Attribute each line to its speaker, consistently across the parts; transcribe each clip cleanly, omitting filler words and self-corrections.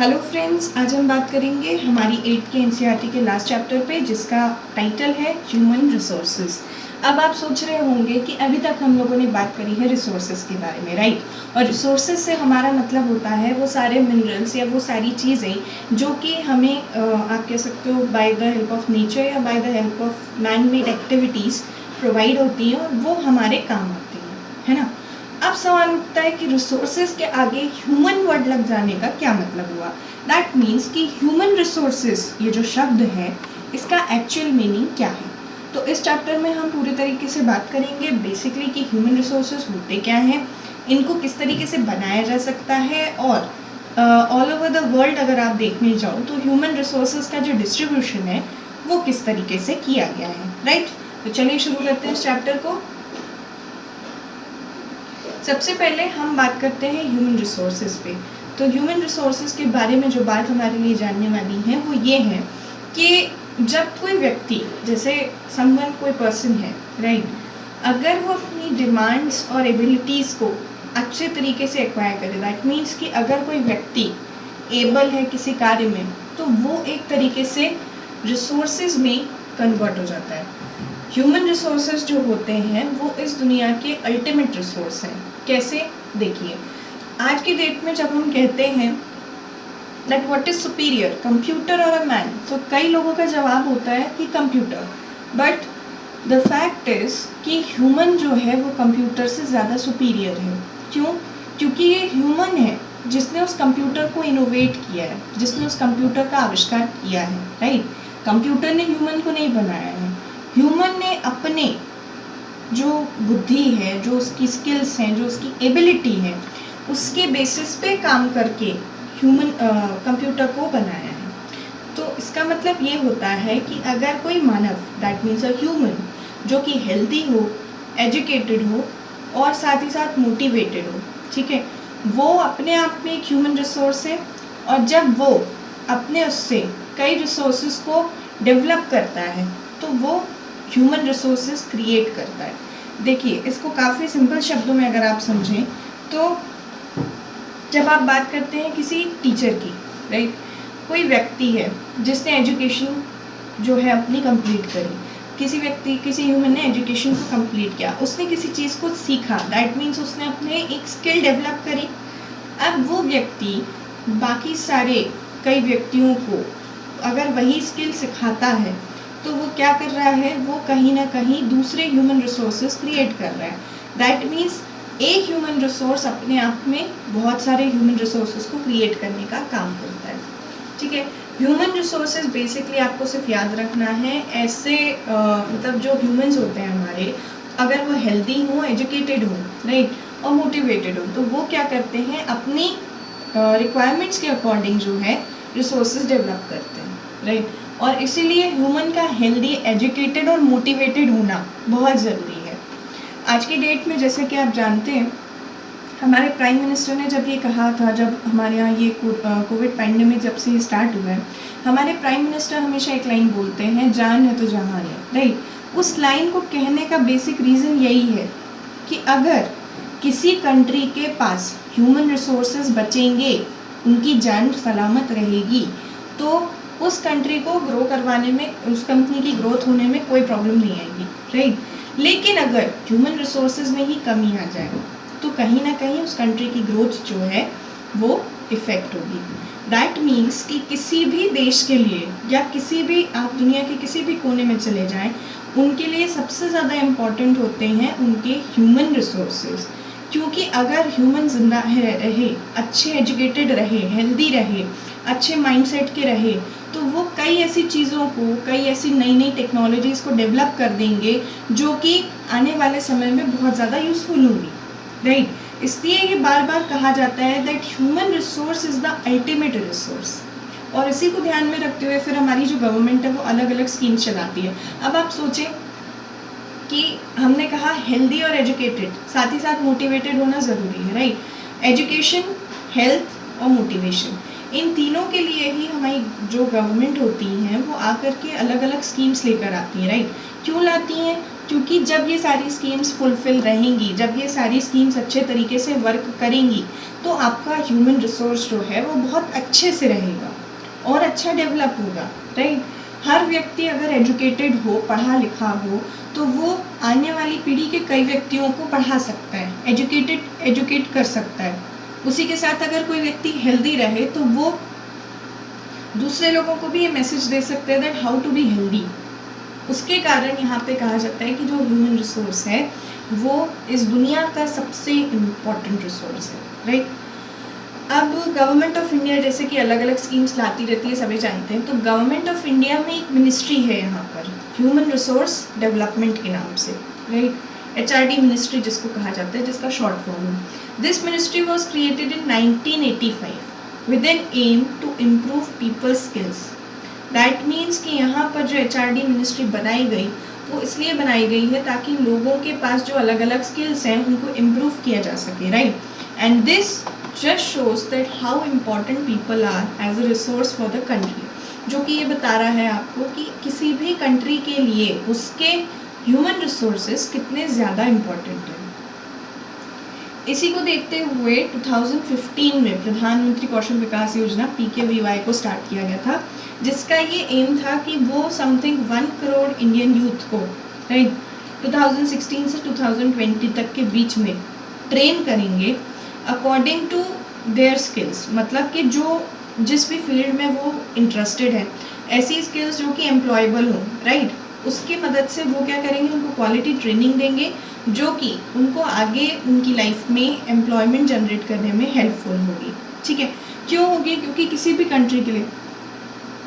Speaker 1: Hello friends, आज हम बात करेंगे हमारी 8th के एनसीईआरटी के लास्ट चैप्टर पे, जिसका टाइटल है ह्यूमन रिसोर्सेज। अब आप सोच रहे होंगे कि अभी तक हम लोगों ने बात करी है रिसोर्सेज के बारे में, राइट। और रिसोर्सेज से हमारा मतलब होता है वो सारे मिनरल्स या वो सारी चीज़ें जो कि हमें आप कह सकते हो by the help of nature या by the help of man made activities provide होती हैं और वो हमारे काम आती हैं, है ना। अब सवाल उठता है कि रिसोर्सेज के आगे ह्यूमन वर्ड लग जाने का क्या मतलब हुआ। दैट मीन्स कि ह्यूमन रिसोर्सेज ये जो शब्द है इसका एक्चुअल मीनिंग क्या है। तो इस चैप्टर में हम पूरे तरीके से बात करेंगे बेसिकली कि ह्यूमन रिसोर्सेज होते क्या हैं, इनको किस तरीके से बनाया जा सकता है, और ऑल ओवर द वर्ल्ड अगर आप देखने जाओ तो ह्यूमन रिसोर्सेज का जो डिस्ट्रीब्यूशन है वो किस तरीके से किया गया है, राइट। तो चलिए शुरू करते हैं इस चैप्टर को। सबसे पहले हम बात करते हैं ह्यूमन रिसोर्सेज पे। तो ह्यूमन रिसोर्सेज के बारे में जो बात हमारे लिए जानने वाली है वो ये है कि जब कोई व्यक्ति, जैसे समवन कोई पर्सन है, राइट, अगर वो अपनी डिमांड्स और एबिलिटीज़ को अच्छे तरीके से एक्वायर करे, दैट मीन्स कि अगर कोई व्यक्ति एबल है किसी कार्य में तो वो एक तरीके से रिसोर्सेज में कन्वर्ट हो जाता है। ह्यूमन रिसोर्सेज जो होते हैं वो इस दुनिया के अल्टीमेट रिसोर्स हैं। कैसे, देखिए, आज की डेट में जब हम कहते हैं that what is superior, computer और अ मैन, तो कई लोगों का जवाब होता है कि computer. But the fact is कि ह्यूमन जो है वो कंप्यूटर से ज़्यादा सुपीरियर है। क्यों? क्योंकि ये ह्यूमन है जिसने उस कंप्यूटर को इनोवेट किया है, जिसने उस कंप्यूटर का आविष्कार किया है, राइट। कंप्यूटर ने ह्यूमन को नहीं बनाया है। ह्यूमन ने अपने जो बुद्धि है, जो उसकी स्किल्स हैं, जो उसकी एबिलिटी है, उसके बेसिस पे काम करके ह्यूमन कंप्यूटर को बनाया है। तो इसका मतलब ये होता है कि अगर कोई मानव, दैट मीन्स अ ह्यूमन, जो कि हेल्दी हो, एजुकेटेड हो और साथ ही साथ मोटिवेटेड हो, ठीक है, वो अपने आप में एक ह्यूमन रिसोर्स है। और जब वो अपने उससे कई रिसोर्सेज को डेवलप करता है तो वो ह्यूमन रिसोर्सेज क्रिएट करता है। देखिए, इसको काफ़ी सिंपल शब्दों में अगर आप समझें तो जब आप बात करते हैं किसी टीचर की, राइट, कोई व्यक्ति है जिसने एजुकेशन जो है अपनी कंप्लीट करी, किसी ह्यूमन ने एजुकेशन को कंप्लीट किया, उसने किसी चीज़ को सीखा, दैट मीन्स उसने अपने एक स्किल डेवलप करी। अब वो व्यक्ति बाकी सारे कई व्यक्तियों को अगर वही स्किल सिखाता है तो वो क्या कर रहा है, वो कहीं ना कहीं दूसरे ह्यूमन रिसोर्सेज क्रिएट कर रहा है। दैट मीन्स एक ह्यूमन रिसोर्स अपने आप में बहुत सारे ह्यूमन रिसोर्सेज को क्रिएट करने का काम करता है, ठीक है। ह्यूमन रिसोर्सेज बेसिकली आपको सिर्फ याद रखना है, ऐसे मतलब जो ह्यूमंस होते हैं हमारे, अगर वो हेल्दी हो, एजुकेटेड हो, राइट, और मोटिवेटेड हो, तो वो क्या करते हैं, अपनी रिक्वायरमेंट्स के अकॉर्डिंग जो है रिसोर्सेज डेवलप करते हैं, राइट। और इसीलिए ह्यूमन का हेल्दी, एजुकेटेड और मोटिवेटेड होना बहुत ज़रूरी है। आज की डेट में जैसे कि आप जानते हैं, हमारे प्राइम मिनिस्टर ने जब ये कहा था, जब हमारे यहाँ ये कोविड पैंडेमिक जब से स्टार्ट हुआ है, हमारे प्राइम मिनिस्टर हमेशा एक लाइन बोलते हैं, जान है तो जहान है, राइट। उस लाइन को कहने का बेसिक रीज़न यही है कि अगर किसी कंट्री के पास ह्यूमन रिसोर्सेज बचेंगे, उनकी जान सलामत रहेगी, तो उस कंट्री को ग्रो करवाने में, उस कंपनी की ग्रोथ होने में कोई प्रॉब्लम नहीं आएगी, राइट। लेकिन अगर ह्यूमन रिसोर्सेज में ही कमी आ जाए तो कहीं ना कहीं उस कंट्री की ग्रोथ जो है वो इफ़ेक्ट होगी। दैट मीन्स कि किसी भी देश के लिए या किसी भी, आप दुनिया के किसी भी कोने में चले जाएं, उनके लिए सबसे ज़्यादा इम्पॉर्टेंट होते हैं उनके ह्यूमन रिसोर्सेज। क्योंकि अगर ह्यूमन जिंदा रहे, अच्छे एजुकेटेड रहे, हेल्दी रहे, अच्छे माइंडसेट के रहे, तो वो कई ऐसी चीज़ों को, कई ऐसी नई नई टेक्नोलॉजीज़ को डेवलप कर देंगे जो कि आने वाले समय में बहुत ज़्यादा यूज़फुल होंगी, राइट। इसलिए ये बार बार कहा जाता है that human resource is the ultimate resource. और इसी को ध्यान में रखते हुए फिर हमारी जो गवर्नमेंट है वो अलग अलग स्कीम्स चलाती है। अब आप सोचें कि हमने कहा हेल्दी और एजुकेटेड, साथ ही साथ मोटिवेटेड होना ज़रूरी है, राइट। एजुकेशन, हेल्थ और मोटिवेशन, इन तीनों के लिए ही हमारी जो गवर्नमेंट होती हैं वो आकर के अलग अलग स्कीम्स लेकर आती हैं, राइट। क्यों लाती हैं? क्योंकि जब ये सारी स्कीम्स फुलफिल रहेंगी, जब ये सारी स्कीम्स अच्छे तरीके से वर्क करेंगी, तो आपका ह्यूमन रिसोर्स जो है वो बहुत अच्छे से रहेगा और अच्छा डेवलप होगा, राइट। हर व्यक्ति अगर एजुकेटेड हो, पढ़ा लिखा हो, तो वो आने वाली पीढ़ी के कई व्यक्तियों को पढ़ा सकता है, एजुकेट कर सकता है। उसी के साथ अगर कोई व्यक्ति हेल्दी रहे तो वो दूसरे लोगों को भी ये मैसेज दे सकते हैं that how to be healthy. उसके कारण यहाँ पे कहा जाता है कि जो ह्यूमन रिसोर्स है वो इस दुनिया का सबसे इम्पोर्टेंट रिसोर्स है, राइट। अब गवर्नमेंट ऑफ इंडिया जैसे कि अलग अलग स्कीम्स लाती रहती है, सभी जानते हैं। तो गवर्नमेंट ऑफ इंडिया में एक मिनिस्ट्री है यहाँ पर, ह्यूमन रिसोर्स डेवलपमेंट के नाम से, राइट। HRD मिनिस्ट्री जिसको कहा जाता है, जिसका शॉर्ट फॉर्म है। This ministry was created in 1985 with an aim to improve people skills. That means कि यहाँ पर जो HRD मिनिस्ट्री बनाई गई वो इसलिए बनाई गई है ताकि लोगों के पास जो अलग अलग स्किल्स हैं उनको इम्प्रूव किया जा सके, right. And this just shows that how important people are as a resource for the country, जो कि ये बता रहा है आपको कि किसी भी कंट्री के लिए उसके ह्यूमन रिसोर्सेज कितने ज़्यादा इम्पोर्टेंट हैं। इसी को देखते हुए 2015 में प्रधानमंत्री कौशल विकास योजना PKVY को स्टार्ट किया गया था, जिसका ये एम था कि वो समथिंग 1 करोड़ इंडियन यूथ को, राइट, 2016 से 2020 तक के बीच में ट्रेन करेंगे अकॉर्डिंग टू देयर स्किल्स। मतलब कि जो जिस भी फील्ड में वो इंटरेस्टेड है, ऐसी स्किल्स जो कि एम्प्लॉयबल हो, राइट, उसकी मदद से वो क्या करेंगे, उनको क्वालिटी ट्रेनिंग देंगे जो कि उनको आगे उनकी लाइफ में एम्प्लॉयमेंट जनरेट करने में हेल्पफुल होगी, ठीक है। क्यों होगी? क्योंकि किसी भी कंट्री के लिए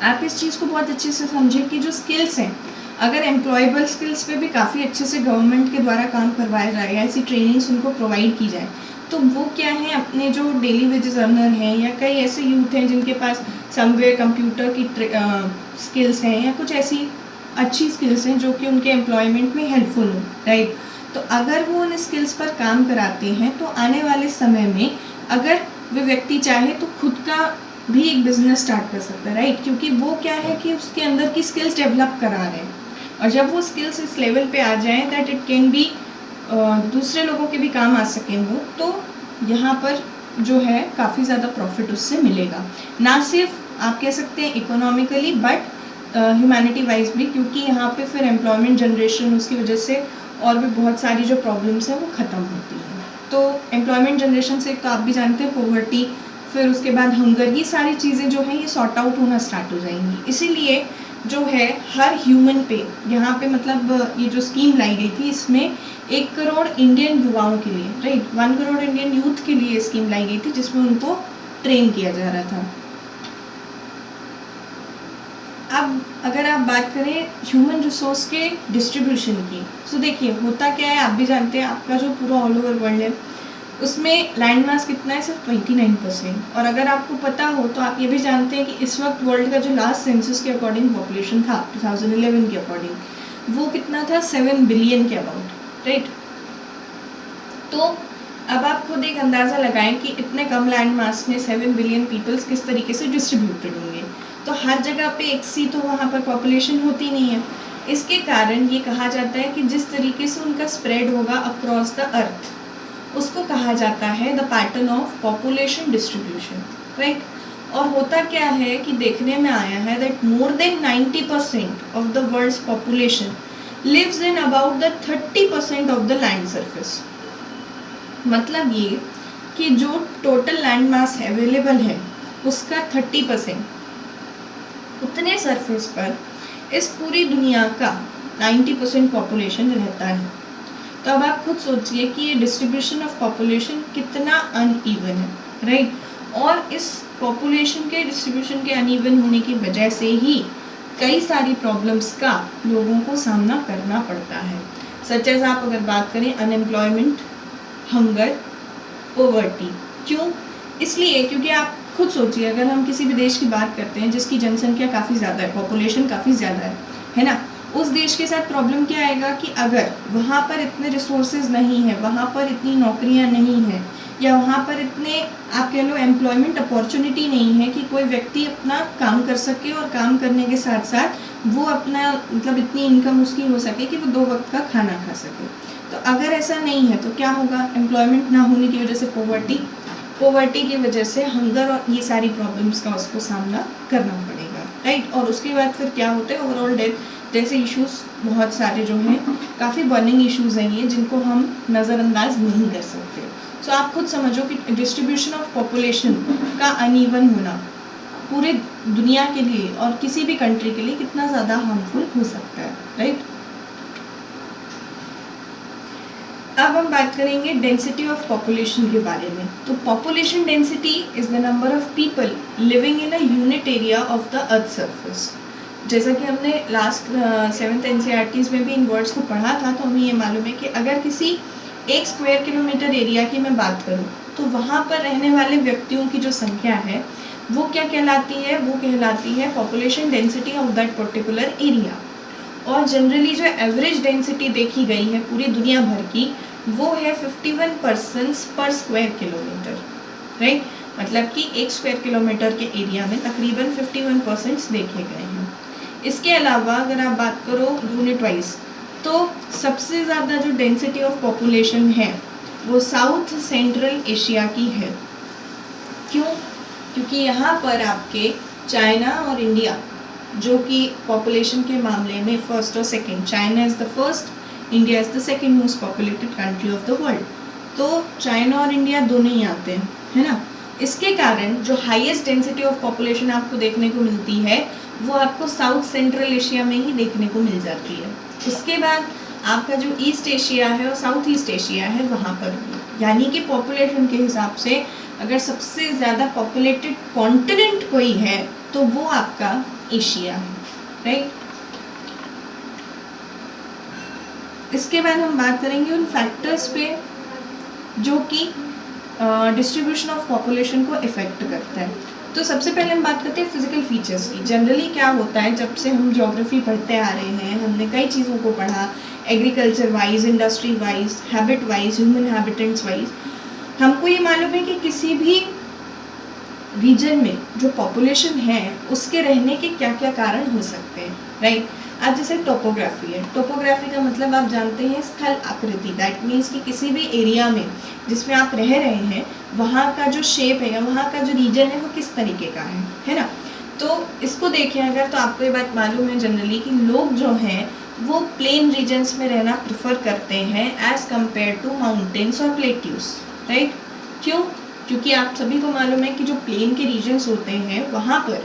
Speaker 1: आप इस चीज़ को बहुत अच्छे से समझें कि जो स्किल्स हैं, अगर एम्प्लॉयबल स्किल्स पे भी काफ़ी अच्छे से गवर्नमेंट के द्वारा काम करवाया जाए या ऐसी ट्रेनिंग्स उनको प्रोवाइड की जाए, तो वो क्या है, अपने जो डेली वेजेस अर्नर हैं या कई ऐसे यूथ हैं जिनके पास समवेयर कंप्यूटर की स्किल्स हैं या कुछ ऐसी अच्छी स्किल्स हैं जो कि उनके एम्प्लॉयमेंट में हेल्पफुल हो, राइट। तो अगर वो उन स्किल्स पर काम कराते हैं तो आने वाले समय में अगर वे व्यक्ति चाहे तो खुद का भी एक बिजनेस स्टार्ट कर सकता है, राइट। क्योंकि वो क्या है कि उसके अंदर की स्किल्स डेवलप करा रहे हैं, और जब वो स्किल्स इस लेवल पे आ जाएं दैट इट कैन बी दूसरे लोगों के भी काम आ सकें वो, तो यहाँ पर जो है काफ़ी ज़्यादा प्रॉफिट उससे मिलेगा, ना सिर्फ आप कह सकते हैं इकोनॉमिकली बट ह्यूमैनिटी वाइज भी, क्योंकि यहाँ पे फिर एम्प्लॉयमेंट जनरेशन उसकी वजह से और भी बहुत सारी जो प्रॉब्लम्स हैं वो ख़त्म होती हैं। तो एम्प्लॉयमेंट जनरेशन से तो आप भी जानते हैं पॉवर्टी, फिर उसके बाद हंगर, ये सारी चीज़ें जो हैं ये सॉर्ट आउट होना स्टार्ट हो जाएंगी। इसीलिए जो है हर ह्यूमन पे यहाँ पे मतलब ये जो स्कीम लाई गई थी इसमें 1 करोड़ इंडियन युवाओं के लिए, राइट, 1 करोड़ इंडियन यूथ के लिए स्कीम लाई गई थी जिसमें उनको ट्रेन किया जा रहा था। अब अगर आप बात करें ह्यूमन रिसोर्स के डिस्ट्रीब्यूशन की, तो देखिए होता क्या है, आप भी जानते हैं, आपका जो पूरा ऑल ओवर वर्ल्ड है उसमें लैंड मास कितना है, सिर्फ 29%। और अगर आपको पता हो तो आप ये भी जानते हैं कि इस वक्त वर्ल्ड का जो लास्ट सेंसस के अकॉर्डिंग पॉपुलेशन था 2011 के अकॉर्डिंग वो कितना था, 7 बिलियन के अबाउट, राइट। तो अब आप खुद एक अंदाज़ा लगाएं कि इतने कम लैंड मास में 7 बिलियन पीपल्स किस तरीके से डिस्ट्रीब्यूटेड होंगे। तो हर जगह पे एक सी तो वहाँ पर पॉपुलेशन होती नहीं है। इसके कारण ये कहा जाता है कि जिस तरीके से उनका स्प्रेड होगा अक्रॉस द अर्थ, उसको कहा जाता है the pattern of population distribution, right. और होता क्या है कि देखने में आया है that more than 90% of the world's population lives in about the 30% of the land surface. मतलब ये कि जो टोटल लैंड मास अवेलेबल है उसका 30% उतने सरफेस पर इस पूरी दुनिया का 90% पॉपुलेशन रहता है। तो अब आप खुद सोचिए कि ये डिस्ट्रीब्यूशन ऑफ पॉपुलेशन कितना अनइवन है, राइट। और इस पॉपुलेशन के डिस्ट्रीब्यूशन के अनइवन होने की वजह से ही कई सारी प्रॉब्लम्स का लोगों को सामना करना पड़ता है, सच एज आप अगर बात करें अनएम्प्लॉयमेंट, हंगर, पॉवर्टी। क्यों? इसलिए क्योंकि आप खुद सोचिए, अगर हम किसी भी देश की बात करते हैं जिसकी जनसंख्या काफ़ी ज़्यादा है, पॉपुलेशन काफ़ी ज़्यादा है ना, उस देश के साथ प्रॉब्लम क्या आएगा कि अगर वहाँ पर इतने रिसोर्सेज नहीं है, वहाँ पर इतनी नौकरियाँ नहीं हैं, या वहाँ पर इतने आप कह लो एम्प्लॉयमेंट अपॉर्चुनिटी नहीं है कि कोई व्यक्ति अपना काम कर सके और काम करने के साथ साथ वो अपना मतलब इतनी इनकम उसकी हो सके कि वो 2 वक्त का खाना खा सके। तो अगर ऐसा नहीं है तो क्या होगा, एम्प्लॉयमेंट ना होने की वजह से पोवर्टी की वजह से हंगर और ये सारी प्रॉब्लम्स का उसको सामना करना पड़ेगा, राइट। और उसके बाद फिर क्या होता है, ओवरऑल डेथ जैसे इश्यूज बहुत सारे जो हैं, काफ़ी बर्निंग इश्यूज हैं ये, जिनको हम नज़रअंदाज नहीं कर सकते। सो आप खुद समझो कि डिस्ट्रीब्यूशन ऑफ पॉपुलेशन का अनइवन होना पूरे दुनिया के लिए और किसी भी कंट्री के लिए कितना ज़्यादा हार्मफुल हो सकता है, राइट। अब हम बात करेंगे डेंसिटी ऑफ पॉपुलेशन के बारे में। तो population density is the number of people living in a unit area of the earth surface. जैसा कि हमने लास्ट 7th NCERTs में भी इन वर्ड्स को पढ़ा था, तो हमें ये मालूम है कि अगर किसी 1 स्क्वायर किलोमीटर एरिया की मैं बात करूँ तो वहाँ पर रहने वाले व्यक्तियों की जो संख्या है वो क्या कहलाती है, वो कहलाती है population density of that particular area. और जनरली जो एवरेज डेंसिटी देखी गई है पूरी दुनिया भर की वो है 51 पर्सन्स पर स्क्वायर किलोमीटर, राइट। मतलब कि 1 स्क्वायर किलोमीटर के एरिया में तकरीबन 51% देखे गए हैं। इसके अलावा अगर आप बात करो यूनिट वाइज, तो सबसे ज़्यादा जो डेंसिटी ऑफ पॉपुलेशन है वो साउथ सेंट्रल एशिया की है। क्यों? क्योंकि यहाँ पर आपके चाइना और इंडिया जो कि पॉपुलेशन के मामले में फर्स्ट और second, China is the first, India is the second most populated country of the world. तो चाइना और इंडिया दोनों ही आते हैं, है ना। इसके कारण जो हाईएस्ट डेंसिटी ऑफ पॉपुलेशन आपको देखने को मिलती है वो आपको साउथ सेंट्रल एशिया में ही देखने को मिल जाती है। उसके बाद आपका जो ईस्ट एशिया है और साउथ ईस्ट एशिया है वहाँ पर, यानी कि पॉपुलेशन के हिसाब से अगर सबसे ज़्यादा पॉपुलेटेड कॉन्टिनेंट कोई है तो वो आपका एशिया है, राइट। इसके बाद हम बात करेंगे उन फैक्टर्स पे जो कि डिस्ट्रीब्यूशन ऑफ पॉपुलेशन को इफ़ेक्ट करता है। तो सबसे पहले हम बात करते हैं फिजिकल फीचर्स की। जनरली क्या होता है, जब से हम ज्योग्राफी पढ़ते आ रहे हैं हमने कई चीज़ों को पढ़ा, agriculture wise, industry wise, habit wise, human habitants wise, हमको ये मालूम है कि किसी भी रीजन में जो पॉपुलेशन है उसके रहने के क्या क्या कारण हो सकते हैं, राइट। आज जैसे टोपोग्राफी है, टोपोग्राफी का मतलब आप जानते हैं स्थल आकृति, दैट मीन्स कि किसी भी एरिया में जिसमें आप रह रहे हैं वहाँ का जो शेप है या वहाँ का जो रीजन है वो किस तरीके का है ना। तो इसको देखें अगर, तो आपको ये बात मालूम है जनरली कि लोग जो हैं वो प्लेन रीजन्स में रहना प्रेफर करते हैं एज़ कम्पेयर टू माउंटेन्स और प्लेट्यूज, राइट। क्यों? क्योंकि आप सभी को मालूम है कि जो प्लेन के रीजन्स होते हैं वहाँ पर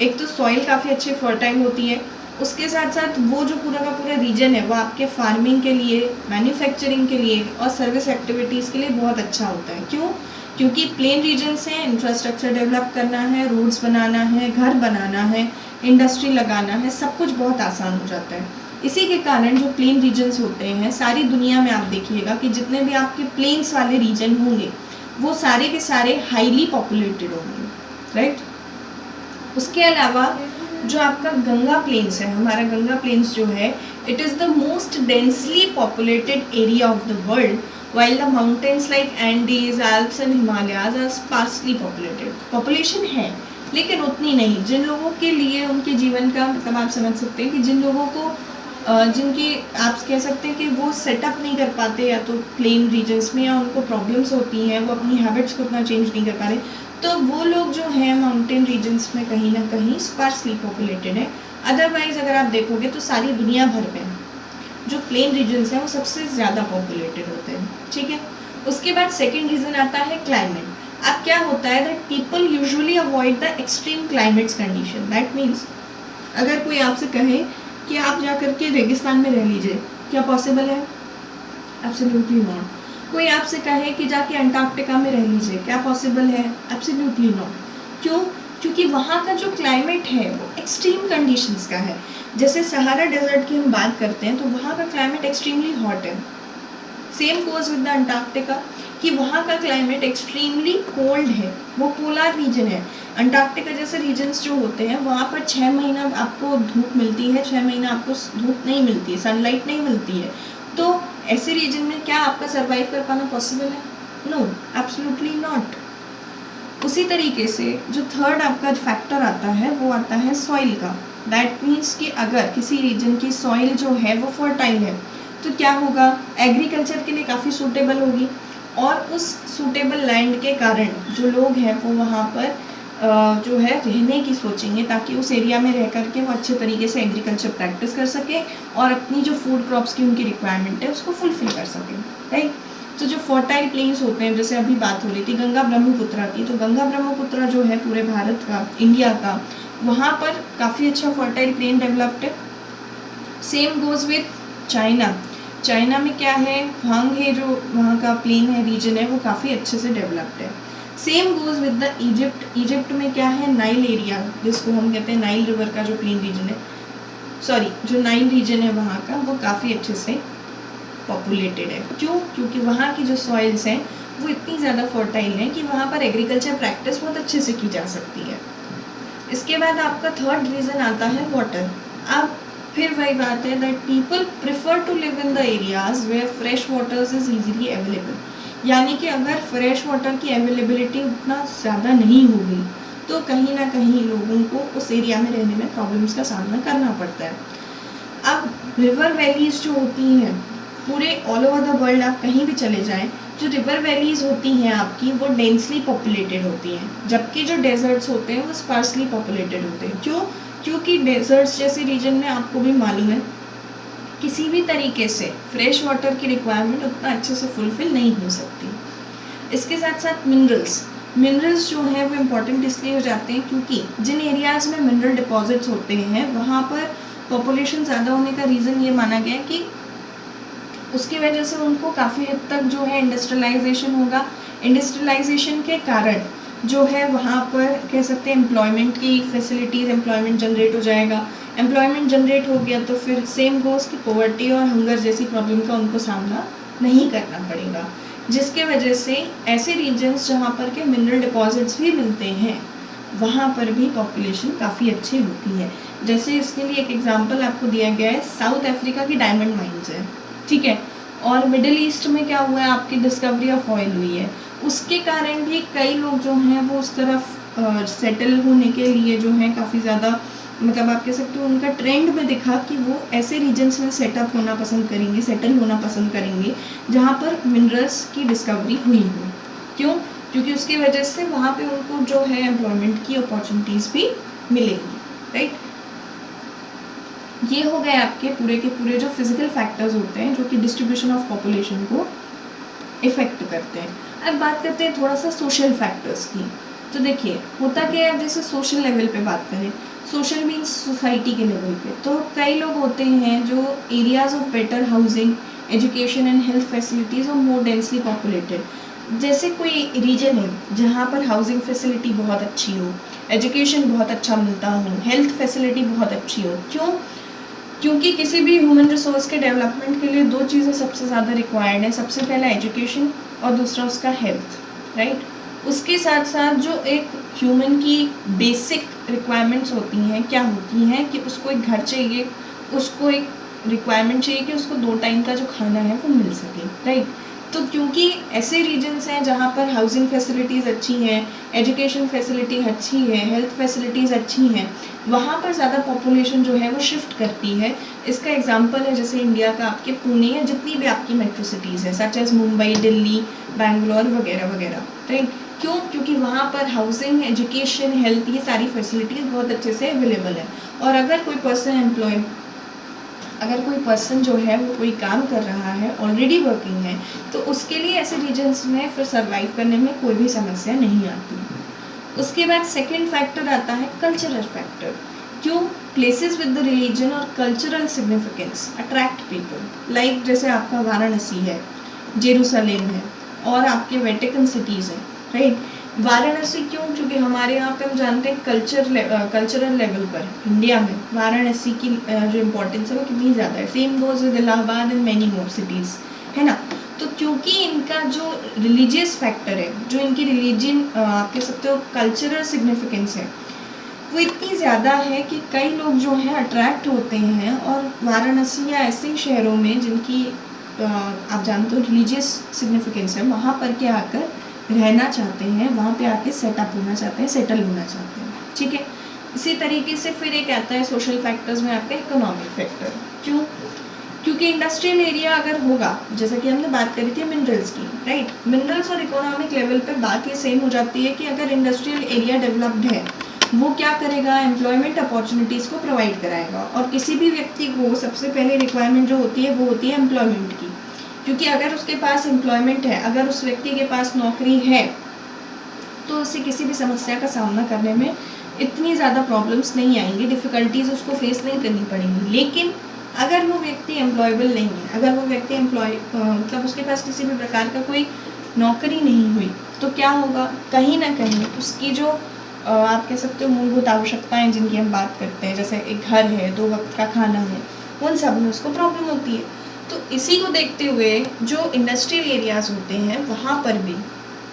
Speaker 1: एक तो सॉइल काफ़ी अच्छी फर्टाइल होती है, उसके साथ साथ वो जो पूरा का पूरा रीजन है वो आपके फार्मिंग के लिए, मैन्युफैक्चरिंग के लिए और सर्विस एक्टिविटीज़ के लिए बहुत अच्छा होता है। क्यों? क्योंकि प्लेन रीजन से इंफ्रास्ट्रक्चर डेवलप करना है, रोड्स बनाना है, घर बनाना है, इंडस्ट्री लगाना है, सब कुछ बहुत आसान हो जाता है। इसी के कारण जो प्लेन रीजन्स होते हैं सारी दुनिया में आप देखिएगा कि जितने भी आपके प्लेन्स वाले रीजन होंगे वो सारे के सारे हाईली पॉपुलेटेड होंगे, राइट। उसके अलावा जो आपका गंगा प्लेन्स है, हमारा गंगा प्लेन्स जो है it is the most densely populated area of the world, while the mountains like Andes, Alps and Himalayas are sparsely populated. Population है लेकिन उतनी नहीं, जिन लोगों के लिए उनके जीवन का मतलब आप समझ सकते हैं कि जिन लोगों को जिनकी आप कह सकते हैं कि वो सेटअप नहीं कर पाते या तो प्लेन रीजन्स में, या उनको प्रॉब्लम्स होती हैं, वो अपनी हैबिट्स को उतना चेंज नहीं कर पा रहे, तो वो लोग जो हैं माउंटेन रीजन्स में कहीं ना कहीं स्पार्सली पॉपुलेटेड है। अदरवाइज़ अगर आप देखोगे तो सारी दुनिया भर में जो प्लेन रीजन्स हैं वो सबसे ज़्यादा पॉपुलेटेड होते हैं, ठीक है। उसके बाद सेकेंड रीज़न आता है क्लाइमेट। अब क्या होता है that people usually avoid the extreme climates condition, that means अगर कोई आपसे कहे कि आप जा कर के रेगिस्तान में रह लीजिए, क्या पॉसिबल है? Absolutely not. कोई आपसे कहे कि जाके अंटार्कटिका में रह लीजिए, क्या पॉसिबल है? Absolutely not. क्यों? क्योंकि वहाँ का जो क्लाइमेट है वो एक्सट्रीम कंडीशंस का है। जैसे सहारा डेजर्ट की हम बात करते हैं तो वहाँ का क्लाइमेट एक्सट्रीमली हॉट है। Same goes with the Antarctica कि वहाँ का क्लाइमेट एक्सट्रीमली कोल्ड है, वो पोलर रीजन है। अंटार्कटिका जैसे रीजन्स जो होते हैं वहाँ पर 6 महीना आपको धूप मिलती है, 6 महीना आपको धूप नहीं मिलती है, सनलाइट नहीं मिलती है। तो ऐसे रीजन में क्या आपका सर्वाइव कर पाना पॉसिबल है? No, absolutely not. उसी तरीके से जो थर्ड आपका फैक्टर आता है वो आता है सॉइल का। दैट मीन्स कि अगर किसी रीजन की सॉइल जो है वो फर्टाइल है तो क्या होगा, एग्रीकल्चर के लिए काफ़ी सूटेबल होगी, और उस सूटेबल लैंड के कारण जो लोग हैं वो वहाँ पर जो है रहने की सोचेंगे, ताकि उस एरिया में रह करके वो अच्छे तरीके से एग्रीकल्चर प्रैक्टिस कर सकें और अपनी जो फूड क्रॉप्स की उनकी रिक्वायरमेंट है उसको फुलफिल कर सकें, राइट। तो जो फर्टाइल प्लेन्स होते हैं, जैसे अभी बात हो रही थी गंगा ब्रह्मपुत्रा की, तो गंगा ब्रह्मपुत्रा जो है पूरे भारत का, इंडिया का, वहाँ पर काफ़ी अच्छा फर्टाइल प्लेन डेवलप्ड है। Same goes with China. China में क्या है, हांगहे जो वहाँ का प्लेन है, रीजन है, वो काफ़ी अच्छे से डेवलप्ड है। Same goes with the Egypt. Egypt में क्या है, नाइल एरिया, जिसको हम कहते हैं नाइल रिवर का जो प्लेन रीजन है, सॉरी जो नाइल रीजन है वहाँ का, वो काफ़ी अच्छे से पॉपुलेटेड है। क्यों? क्योंकि वहाँ की जो सॉइल्स हैं वो इतनी ज़्यादा फर्टाइल हैं कि वहाँ पर एग्रीकल्चर प्रैक्टिस बहुत अच्छे से की जा सकती है। इसके बाद आपका थर्ड रीज़न आता है वाटर। अब फिर वही बात है that people prefer to live in the areas where fresh waters is easily available. यानी कि अगर फ्रेश वाटर की अवेलेबिलिटी उतना ज़्यादा नहीं होगी तो कहीं ना कहीं लोगों को उस एरिया में रहने में प्रॉब्लम्स का सामना करना पड़ता है। अब रिवर वैलीज जो होती हैं पूरे ऑल ओवर द वर्ल्ड, आप कहीं भी चले जाएं, जो रिवर वैलीज होती हैं आपकी वो डेंसली पॉपुलेटेड होती हैं, जबकि जो डेजर्ट्स होते हैं वो स्पार्सली पॉपुलेटेड होते हैं। क्यों? क्योंकि डेजर्ट्स जैसे रीजन में आपको भी मालूम है किसी भी तरीके से फ्रेश वाटर की रिक्वायरमेंट उतना अच्छे से फुलफिल नहीं हो सकती। इसके साथ साथ मिनरल्स जो हैं वो इम्पॉर्टेंट इसलिए हो जाते हैं क्योंकि जिन एरियाज़ में मिनरल डिपॉजिट्स होते हैं वहाँ पर पॉपुलेशन ज़्यादा होने का रीज़न ये माना गया है कि उसकी वजह से उनको काफ़ी हद तक जो है इंडस्ट्रियलाइजेशन होगा। इंडस्ट्रियलाइजेशन के कारण जो है वहाँ पर कह सकते हैं एम्प्लॉयमेंट की फैसिलिटीज़, एम्प्लॉयमेंट जनरेट हो जाएगा। एम्प्लॉयमेंट जनरेट हो गया तो फिर सेम गोज़ की पॉवर्टी और हंगर जैसी प्रॉब्लम का उनको सामना नहीं करना पड़ेगा, जिसके वजह से ऐसे रीजन्स जहाँ पर के मिनरल डिपॉजिट्स भी मिलते हैं वहाँ पर भी पॉपुलेशन काफ़ी अच्छी होती है। जैसे इसके लिए एक एग्जांपल आपको दिया गया है, साउथ अफ्रीका की डायमंड माइंस है, ठीक है, और मिडिल ईस्ट में क्या हुआ है, आपकी डिस्कवरी ऑफ ऑयल हुई है। उसके कारण भी कई लोग जो हैं वो उस तरफ सेटल होने के लिए जो हैं काफ़ी ज़्यादा, मतलब आप कह सकते हो उनका ट्रेंड में दिखा कि वो ऐसे रीजन्स में सेटअप होना पसंद करेंगे, सेटल होना पसंद करेंगे जहाँ पर मिनरल्स की डिस्कवरी हुई हो। क्यों? क्योंकि उसकी वजह से वहाँ पे उनको जो है एम्प्लॉयमेंट की अपॉर्चुनिटीज़ भी मिलेंगी, राइट। ये हो गए आपके पूरे जो फिजिकल फैक्टर्स होते हैं जो कि डिस्ट्रीब्यूशन ऑफ पॉपुलेशन को इफ़ेक्ट करते हैं। अब बात करते हैं थोड़ा सा सोशल फैक्टर्स की। तो देखिए होता क्या है, जैसे सोशल लेवल पे बात करें, सोशल मीन्स सोसाइटी के लेवल पे, तो कई लोग होते हैं जो areas of better housing, education and health facilities और मोर डेंसली पॉपुलेटेड। जैसे कोई रीजन है जहाँ पर हाउसिंग फैसिलिटी बहुत अच्छी हो, एजुकेशन बहुत अच्छा मिलता हो, हेल्थ फैसिलिटी बहुत अच्छी हो। क्यों? क्योंकि किसी भी ह्यूमन रिसोर्स के डेवलपमेंट के लिए दो चीज़ें सबसे ज़्यादा रिक्वायर्ड है, सबसे पहला एजुकेशन और दूसरा उसका हेल्थ, राइट। उसके साथ साथ जो एक ह्यूमन की बेसिक रिक्वायरमेंट्स होती हैं, क्या होती हैं कि उसको एक घर चाहिए, उसको एक रिक्वायरमेंट चाहिए कि उसको 2 टाइम का जो खाना है वो मिल सके, राइट। तो क्योंकि ऐसे रीजन्स हैं जहाँ पर हाउसिंग फैसिलिटीज़ अच्छी हैं, एजुकेशन फैसिलिटी अच्छी है, हेल्थ फैसिलिटीज़ अच्छी हैं, वहाँ पर ज़्यादा पॉपुलेशन जो है वो शिफ्ट करती है। इसका एग्जांपल है जैसे इंडिया का आपके पुणे या जितनी भी आपकी मेट्रो सिटीज़ हैं, सच एज़ मुंबई, दिल्ली, बैंगलोर वगैरह वगैरह, राइट। क्यों? क्योंकि वहाँ पर हाउसिंग, एजुकेशन, हेल्थ, ये सारी फैसिलिटीज़ बहुत अच्छे से अवेलेबल है। और अगर कोई पर्सन जो है वो कोई काम कर रहा है, ऑलरेडी वर्किंग है, तो उसके लिए ऐसे रीजन्स में फिर सर्वाइव करने में कोई भी समस्या नहीं आती। उसके बाद सेकंड फैक्टर आता है कल्चरल फैक्टर। क्यों? प्लेसेस विद द रिलीजन और cultural significance attract people. Like जैसे आपका वाराणसी है, जेरूसलेम है और आपके वेटिकन सिटीज़ हैं, राइट। वाराणसी क्यों? क्योंकि हमारे यहाँ पे हम जानते हैं कल्चरल लेवल पर इंडिया में वाराणसी की जो इम्पोर्टेंस है वो कितनी ज़्यादा है। Same goes with Allahabad and many more cities, है ना। तो क्योंकि इनका जो रिलीजियस फैक्टर है, जो इनकी रिलीजन आप कह सकते हो कल्चरल सिग्निफिकेंस है, वो इतनी ज़्यादा है कि कई लोग जो हैं अट्रैक्ट होते हैं और वाराणसी या ऐसे शहरों में जिनकी आप जानते हो रिलीजियस सिग्निफिकेंस है, वहाँ पर के आकर रहना चाहते हैं, वहाँ पे आके सेटअप होना चाहते हैं, सेटल होना चाहते हैं, ठीक है। इसी तरीके से फिर एक आता है सोशल फैक्टर्स में आपका इकोनॉमिक फैक्टर। क्यों? क्योंकि इंडस्ट्रियल एरिया अगर होगा, जैसा कि हमने बात करी थी मिनरल्स की, राइट, मिनरल्स और इकोनॉमिक लेवल पे बात ये सेम हो जाती है कि अगर इंडस्ट्रियल एरिया डेवलप्ड है, वो क्या करेगा, एम्प्लॉयमेंट अपॉर्चुनिटीज़ को प्रोवाइड कराएगा। और किसी भी व्यक्ति को सबसे पहले रिक्वायरमेंट जो होती है वो होती है एम्प्लॉयमेंट की, क्योंकि अगर उसके पास एम्प्लॉयमेंट है, अगर उस व्यक्ति के पास नौकरी है, तो उसे किसी भी समस्या का सामना करने में इतनी ज़्यादा प्रॉब्लम्स नहीं आएंगी, डिफ़िकल्टीज उसको फेस नहीं करनी पड़ेंगी। लेकिन अगर वो व्यक्ति एम्प्लॉयबल नहीं है, अगर वो व्यक्ति मतलब उसके पास किसी भी प्रकार का कोई नौकरी नहीं हुई, तो क्या होगा, कहीं ना कहीं उसकी जो आप कह सकते हो मूलभूत आवश्यकताएं जिनकी हम बात करते हैं, जैसे एक घर है, 2 वक्त का खाना है, उन सब में उसको प्रॉब्लम होती है। तो इसी को देखते हुए जो इंडस्ट्रियल एरियाज़ होते हैं वहाँ पर भी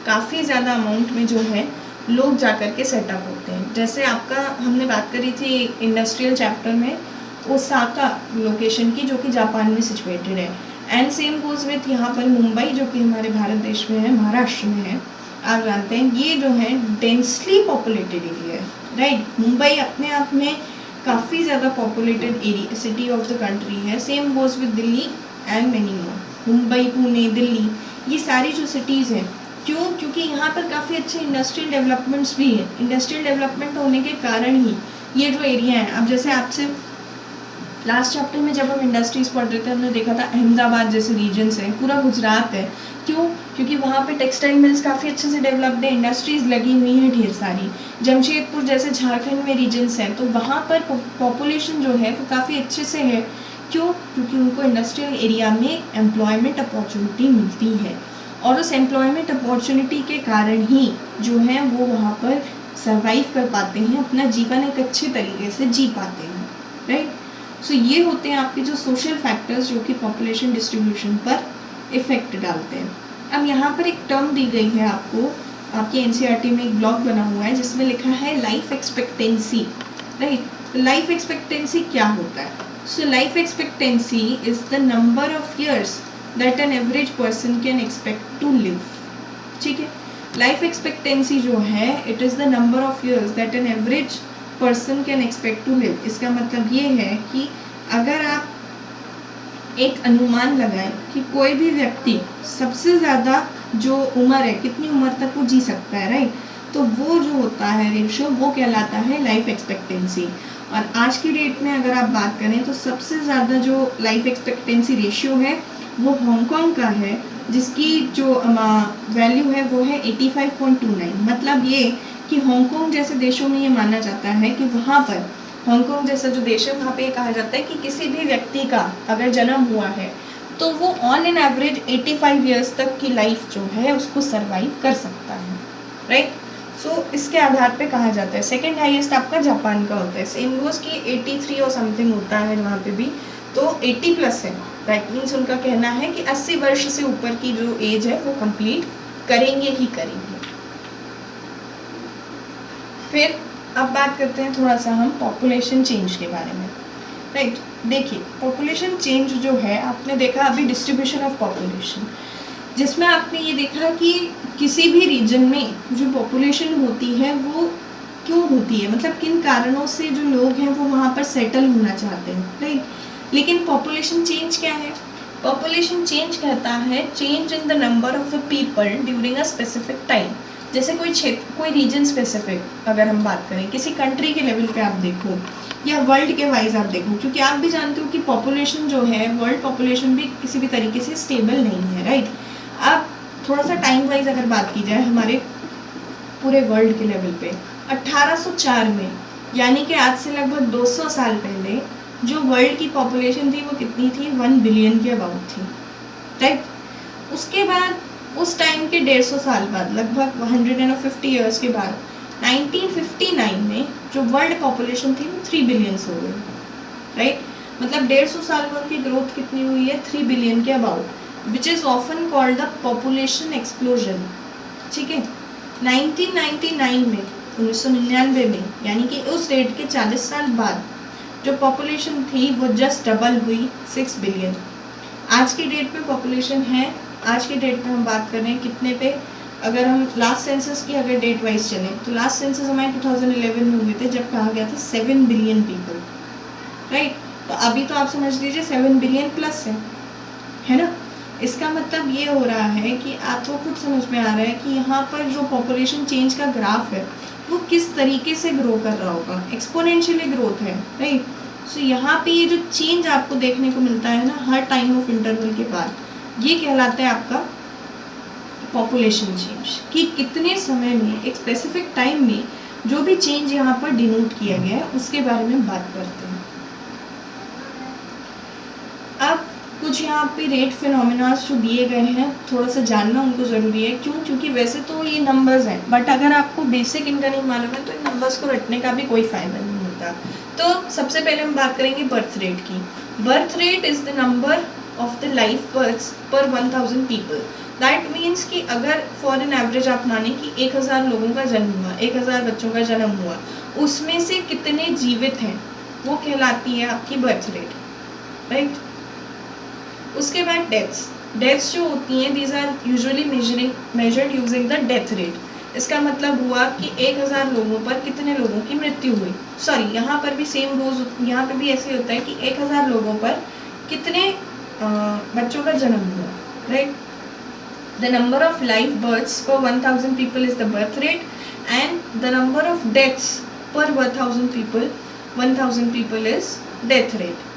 Speaker 1: काफ़ी ज़्यादा अमाउंट में जो है लोग जा कर के सेटअप होते हैं। जैसे आपका हमने बात करी थी इंडस्ट्रियल चैप्टर में ओसाका लोकेशन की, जो कि जापान में सिचुएटेड है, एंड सेम गोज़ विथ यहाँ पर मुंबई, जो कि हमारे भारत देश में है, महाराष्ट्र में है। आप जानते हैं ये जो है डेंसली पॉपुलेटेड एरिया है, राइट। मुंबई अपने आप में काफ़ी ज़्यादा populated area, city of the country है। Same goes with Delhi and many more. Mumbai, Pune, Delhi, ये सारी जो सिटीज़ हैं, क्यों? क्योंकि यहाँ पर काफ़ी अच्छे इंडस्ट्रियल डेवलपमेंट्स भी हैं। इंडस्ट्रियल डेवलपमेंट होने के कारण ही ये जो एरिया है, अब जैसे आपसे लास्ट चैप्टर में जब हम इंडस्ट्रीज़ पढ़ रहे थे, हमने देखा था अहमदाबाद जैसे रीजन्स हैं, पूरा गुजरात है। क्यों? क्योंकि वहाँ पे टेक्सटाइल मिल्स काफ़ी अच्छे से डेवलप्ड है, इंडस्ट्रीज़ लगी हुई हैं ढेर सारी। जमशेदपुर जैसे झारखंड में रीजन्स हैं, तो वहाँ पर पॉपुलेशन जो है वो काफ़ी अच्छे से है। क्यों? क्योंकि उनको इंडस्ट्रियल एरिया में एम्प्लॉयमेंट अपॉर्चुनिटी मिलती है, और उस एम्प्लॉयमेंट अपॉर्चुनिटी के कारण ही जो है वो वहाँ पर सर्वाइव कर पाते हैं, अपना जीवन एक अच्छे तरीके से जी पाते हैं, राइट। सो ये होते हैं आपके जो सोशल फैक्टर्स जो कि पॉपुलेशन डिस्ट्रीब्यूशन पर इफ़ेक्ट डालते हैं। अब यहाँ पर एक टर्म दी गई है आपको, आपके एनसीईआरटी में एक ब्लॉग बना हुआ है जिसमें लिखा है life expectancy, right. Life expectancy क्या होता है? So life expectancy is the number of years that an average person can expect to live, ठीक है। लाइफ एक्सपेक्टेंसी जो है it is the number of years that an average person can expect to live. इसका मतलब ये है कि अगर आप एक अनुमान लगाएं कि कोई भी व्यक्ति सबसे ज़्यादा जो उम्र है, कितनी उम्र तक वो जी सकता है, राइट, तो वो जो होता है रेशो, वो कहलाता है लाइफ एक्सपेक्टेंसी। और आज की डेट में अगर आप बात करें तो सबसे ज़्यादा जो लाइफ एक्सपेक्टेंसी रेशियो है वो हांगकांग का है, जिसकी जो वैल्यू है वो है 85.29। मतलब ये कि हांगकांग जैसे देशों में ये माना जाता है कि वहाँ पर, हांगकांग जैसा जो देश है वहाँ पे ये कहा जाता है कि किसी भी व्यक्ति का अगर जन्म हुआ है तो वो ऑन एन एवरेज 85 ईयर्स तक की लाइफ जो है उसको सर्वाइव कर सकता है, राइट। सो इसके आधार पे कहा जाता है। सेकेंड हाईएस्ट आपका जापान का होता है, सेम गोज़ की 83 और समथिंग होता है वहाँ पे भी, तो 80 प्लस है। दैट मीन्स उनका कहना है कि 80 वर्ष से ऊपर की जो एज है वो कंप्लीट करेंगे ही करेंगे। फिर अब बात करते हैं थोड़ा सा हम पॉपुलेशन चेंज के बारे में, राइट। देखिए पॉपुलेशन चेंज जो है, आपने देखा अभी डिस्ट्रीब्यूशन ऑफ पॉपुलेशन, जिसमें आपने ये देखा कि किसी भी रीजन में जो पॉपुलेशन होती है वो क्यों होती है, मतलब किन कारणों से जो लोग हैं वो वहाँ पर सेटल होना चाहते हैं, राइट। लेकिन पॉपुलेशन चेंज क्या है? पॉपुलेशन चेंज कहता है change in the number of the people during a specific time. जैसे कोई क्षेत्र, कोई रीजन स्पेसिफिक अगर हम बात करें, किसी कंट्री के लेवल पे आप देखो या वर्ल्ड के वाइज आप देखो, क्योंकि आप भी जानते हो कि पॉपुलेशन जो है, वर्ल्ड पॉपुलेशन भी किसी भी तरीके से स्टेबल नहीं है, राइट। अब थोड़ा सा टाइम वाइज अगर बात की जाए हमारे पूरे वर्ल्ड के लेवल पे, 1804 में, यानी कि आज से लगभग 200 साल पहले जो वर्ल्ड की पॉपुलेशन थी वो कितनी थी? 1 बिलियन के अबाउट थी, राइट। उसके बाद उस टाइम के 150 साल बाद, लगभग 150 ईयर्स के बाद, 1959 में जो वर्ल्ड पॉपुलेशन थी वो 3 बिलियन हो गई, राइट। मतलब 150 साल में उनकी ग्रोथ कितनी हुई है? 3 बिलियन के about, which is often called the population explosion, ठीक है। 1999 में, 1999 में, यानी कि उस डेट के 40 साल बाद जो पॉपुलेशन थी वो जस्ट डबल हुई, 6 बिलियन। आज की डेट पे पॉपुलेशन है, आज की डेट में हम बात कर रहे हैं कितने पे? अगर हम लास्ट सेंसस की अगर डेट वाइज चलें तो लास्ट सेंसस हमारे 2011 में हुए थे, जब कहा गया था 7 बिलियन पीपल, राइट। तो अभी तो आप समझ लीजिए 7 बिलियन प्लस है ना। इसका मतलब ये हो रहा है कि आपको खुद समझ में आ रहा है कि यहाँ पर जो पॉपुलेशन चेंज का ग्राफ है वो किस तरीके से ग्रो कर रहा होगा, एक्सपोनेंशियली ग्रोथ है, राइट। सो यहाँ पे ये जो चेंज आपको देखने को मिलता है ना हर टाइम ऑफ इंटरवल के बाद, ये कहलाता है आपका पॉपुलेशन चेंज, कि कितने समय में एक स्पेसिफिक टाइम में जो भी चेंज यहाँ पर डिनोट किया गया है उसके बारे में बात करते हैं। अब कुछ यहाँ पे रेट फिनोमिना जो दिए गए हैं थोड़ा सा जानना उनको ज़रूरी है, क्यों? क्योंकि वैसे तो ये नंबर्स हैं, बट अगर आपको बेसिक इनका नहीं मालूम है तो इन नंबर्स को रटने का भी कोई फ़ायदा नहीं होता। तो सबसे पहले हम बात करेंगे बर्थ रेट की। Birth rate is the number of the life births per 1000 people. That means कि अगर फॉर एन एवरेज आप माने कि 1000 लोगों का जन्म हुआ, 1000 बच्चों का जन्म हुआ, उसमें से कितने जीवित हैं वो कहलाती है आपकी बर्थ रेट, राइट। उसके बाद डेथ्स जो होती हैं, these are usually measured using the death rate. इसका मतलब हुआ कि 1000 लोगों पर कितने लोगों की मृत्यु हुई। सॉरी, यहाँ पर भी सेम रोज, यहाँ पे भी ऐसे होता है कि 1000 लोगों पर कितने बच्चों का जन्म हुआ, right. The number of life births per 1000 people is the birth rate and the number of deaths per 1000 people is death rate.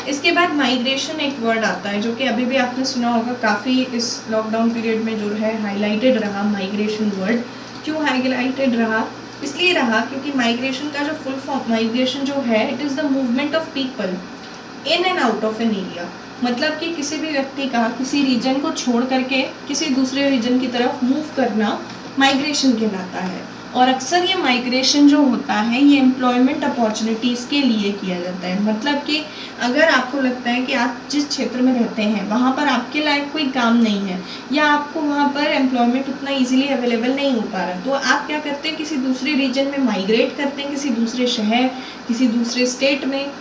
Speaker 1: इसके बाद माइग्रेशन एक वर्ड आता है जो कि अभी भी आपने सुना होगा, काफ़ी इस लॉकडाउन पीरियड में जो है हाईलाइटेड रहा माइग्रेशन वर्ड। क्यों हाईलाइटेड रहा? इसलिए रहा क्योंकि माइग्रेशन का जो फुल फॉर्म, माइग्रेशन जो है it is the movement of people in and out of an area. मतलब कि किसी भी व्यक्ति का किसी रीजन को छोड़ करके किसी दूसरे रीजन की तरफ मूव करना माइग्रेशन कहलाता है। और अक्सर ये माइग्रेशन जो होता है ये एम्प्लॉयमेंट अपॉर्चुनिटीज़ के लिए किया जाता है। मतलब कि अगर आपको लगता है कि आप जिस क्षेत्र में रहते हैं वहाँ पर आपके लायक कोई काम नहीं है या आपको वहाँ पर एम्प्लॉयमेंट उतना इजीली अवेलेबल नहीं हो पा रहा, तो आप क्या करते हैं, किसी दूसरे रीजन में माइग्रेट करते हैं, किसी दूसरे शहर, किसी दूसरे स्टेट में,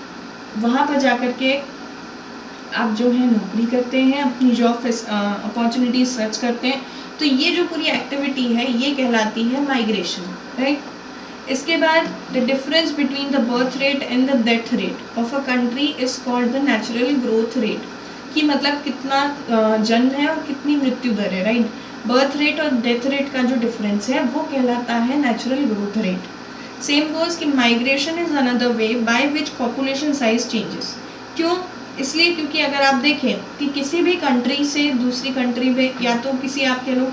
Speaker 1: वहाँ पर जा कर के आप जो है नौकरी करते हैं, अपनी जॉब अपॉर्चुनिटीज सर्च करते हैं। तो ये जो पूरी एक्टिविटी है ये कहलाती है माइग्रेशन, राइट। इसके बाद the difference between the birth rate and the death rate of a country is called the natural growth rate, कि मतलब कितना जन्म है और कितनी मृत्यु दर है, राइट। बर्थ रेट और डेथ रेट का जो डिफरेंस है वो कहलाता है natural growth rate. Same goes कि migration is another way by which population size changes. क्यों? इसलिए क्योंकि अगर आप देखें कि किसी भी कंट्री से दूसरी कंट्री में, या तो किसी आप कह लो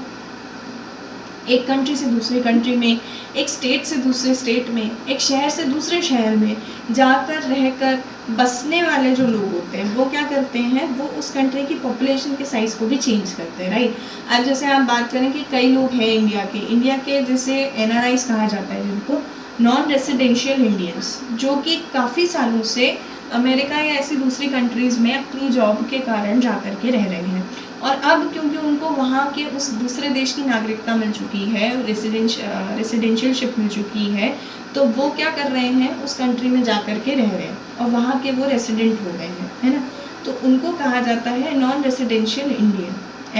Speaker 1: एक कंट्री से दूसरी कंट्री में, एक स्टेट से दूसरे स्टेट में, एक शहर से दूसरे शहर में जाकर रहकर बसने वाले जो लोग होते हैं वो क्या करते हैं, वो उस कंट्री की पॉपुलेशन के साइज़ को भी चेंज करते हैं, राइट। अब जैसे आप बात करें कि कई लोग हैं इंडिया के जैसे NRIs कहा जाता है जिनको, नॉन रेसिडेंशियल इंडियंस, जो कि काफ़ी सालों से अमेरिका या ऐसी दूसरी कंट्रीज़ में अपनी जॉब के कारण जा कर के रह रहे हैं, और अब क्योंकि उनको वहाँ के उस दूसरे देश की नागरिकता मिल चुकी है, रेसिडेंशियलशिप मिल चुकी है, तो वो क्या कर रहे हैं, उस कंट्री में जा कर के रह रहे हैं और वहाँ के वो रेसिडेंट हो गए हैं, है ना। तो उनको कहा जाता है नॉन रेसिडेंशियल इंडियन,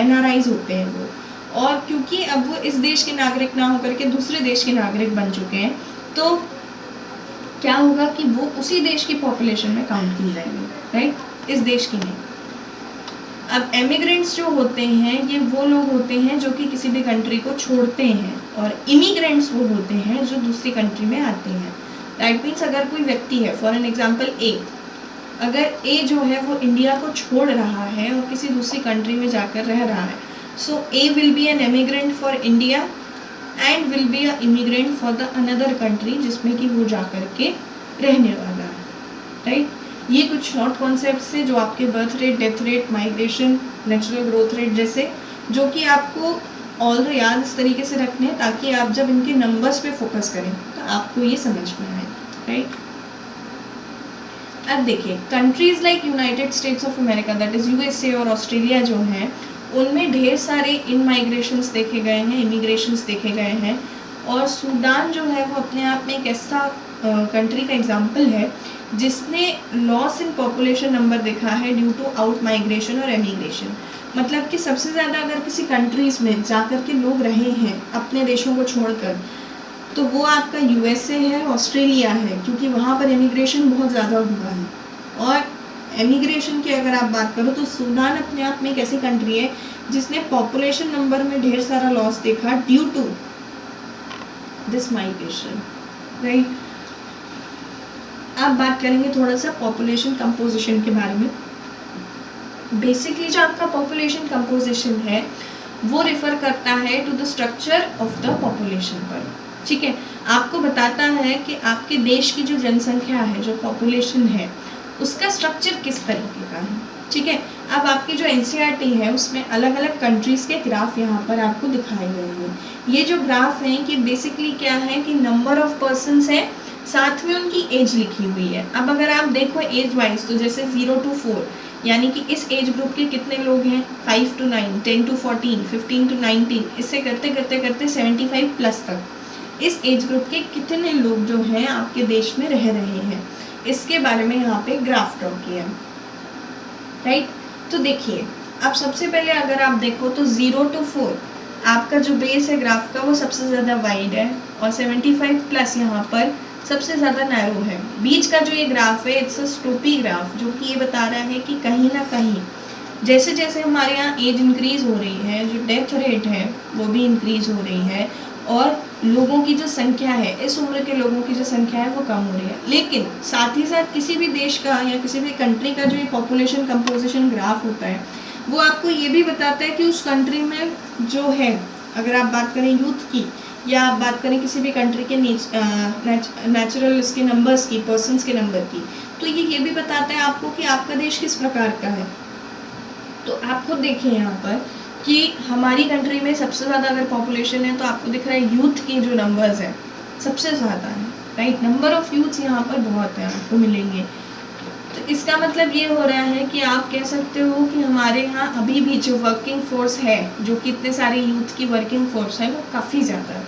Speaker 1: NRIs होते हैं वो। और क्योंकि अब वो इस देश के नागरिक ना होकर के दूसरे देश के नागरिक बन चुके हैं, तो क्या होगा कि वो उसी देश की पॉपुलेशन में काउंट की जाएंगे, राइट, इस देश की नहीं। अब एमिग्रेंट्स जो होते हैं ये वो लोग होते हैं जो कि किसी भी कंट्री को छोड़ते हैं, और इमिग्रेंट्स वो होते हैं जो दूसरी कंट्री में आते हैं। दैट मीन्स अगर कोई व्यक्ति है, फॉर एन एग्जांपल अगर ए जो है वो इंडिया को छोड़ रहा है और किसी दूसरी कंट्री में जाकर रह रहा है, so he will be an emigrant for India and will be a immigrant for the another country जिसमें कि वो जा कर के रहने वाला है, राइट। ये कुछ शॉर्ट कॉन्सेप्ट्स है जो आपके birth rate, death rate, migration, natural growth rate जैसे, जो कि आपको ऑल याद इस तरीके से रखने हैं ताकि आप जब इनके नंबर्स पे फोकस करें तो आपको ये समझ में आए, राइट। अब देखिए, countries like United states of America, that is USA और ऑस्ट्रेलिया जो हैं, उनमें ढेर सारे इन माइग्रेशंस देखे गए हैं, इमिग्रेशंस देखे गए हैं। और सूडान जो है वो अपने आप में एक ऐसा कंट्री का एग्जाम्पल है जिसने लॉस इन पॉपुलेशन नंबर देखा है ड्यू टू आउट माइग्रेशन और एमिग्रेशन। मतलब कि सबसे ज़्यादा अगर किसी कंट्रीज़ में जाकर के लोग रहे हैं अपने देशों को छोड़कर, तो वो आपका यूएसए है, ऑस्ट्रेलिया है, क्योंकि वहाँ पर इमिग्रेशन बहुत ज़्यादा हुआ है। और इमिग्रेशन की अगर आप बात करो तो सूडान अपने आप में एक ऐसी कंट्री है जिसने पॉपुलेशन नंबर में ढेर सारा लॉस देखा due to this migration, right. अब बात करेंगे थोड़ा सा पॉपुलेशन कंपोजिशन के बारे में। बेसिकली जो आपका पॉपुलेशन कंपोजिशन है वो रेफर करता है to the structure of the population पर, ठीक है। आपको बताता है कि आपके देश की जो जनसंख्या है, जो पॉपुलेशन है, उसका स्ट्रक्चर किस तरीके का है, ठीक है। अब आपकी जो एनसीईआरटी है उसमें अलग अलग कंट्रीज़ के ग्राफ यहाँ पर आपको दिखाए गए हैं। ये जो ग्राफ हैं कि बेसिकली क्या है कि नंबर ऑफ पर्सन्स है, साथ में उनकी एज लिखी हुई है। अब अगर आप देखो एज वाइज, तो जैसे 0 to 4 यानी कि इस एज ग्रुप के कितने लोग हैं, 5 to 9, 10 to 14, 15 to 19, इससे करते करते करते 75 प्लस तक इस एज ग्रुप के कितने लोग जो हैं आपके देश में रह रहे हैं, इसके बारे में यहाँ पे ग्राफ ड्रॉ किया है, राइट। तो देखिए, अब सबसे पहले अगर आप देखो तो 0 to 4 आपका जो बेस है ग्राफ का वो सबसे ज़्यादा वाइड है, और 75 प्लस यहाँ पर सबसे ज़्यादा नैरो है। बीच का जो ये ग्राफ है इट्स अ स्टोपी ग्राफ, जो कि ये बता रहा है कि कहीं ना कहीं जैसे जैसे हमारे यहाँ एज इंक्रीज़ हो रही है, जो डेथ रेट है वो भी इंक्रीज़ हो रही है, और लोगों की जो संख्या है, इस उम्र के लोगों की जो संख्या है वो कम हो रही है। लेकिन साथ ही साथ किसी भी देश का या किसी भी कंट्री का जो ये पॉपुलेशन कंपोजिशन ग्राफ होता है वो आपको ये भी बताता है कि उस कंट्री में जो है, अगर आप बात करें यूथ की या आप बात करें किसी भी कंट्री के नेचुरल इसके नंबर्स की, पर्सन्स के नंबर की, तो ये भी बताता है आपको कि आपका देश किस प्रकार का है। तो आप खुद देखिए यहाँ पर कि हमारी कंट्री में सबसे ज़्यादा अगर पॉपुलेशन है तो आपको दिख रहा है यूथ के जो नंबर्स हैं सबसे ज़्यादा है, राइट। नंबर ऑफ़ यूथ्स यहाँ पर बहुत है, आपको मिलेंगे। तो इसका मतलब ये हो रहा है कि आप कह सकते हो कि हमारे यहाँ अभी भी जो वर्किंग फोर्स है, जो कि इतने सारे यूथ की वर्किंग फोर्स है, वो काफ़ी ज़्यादा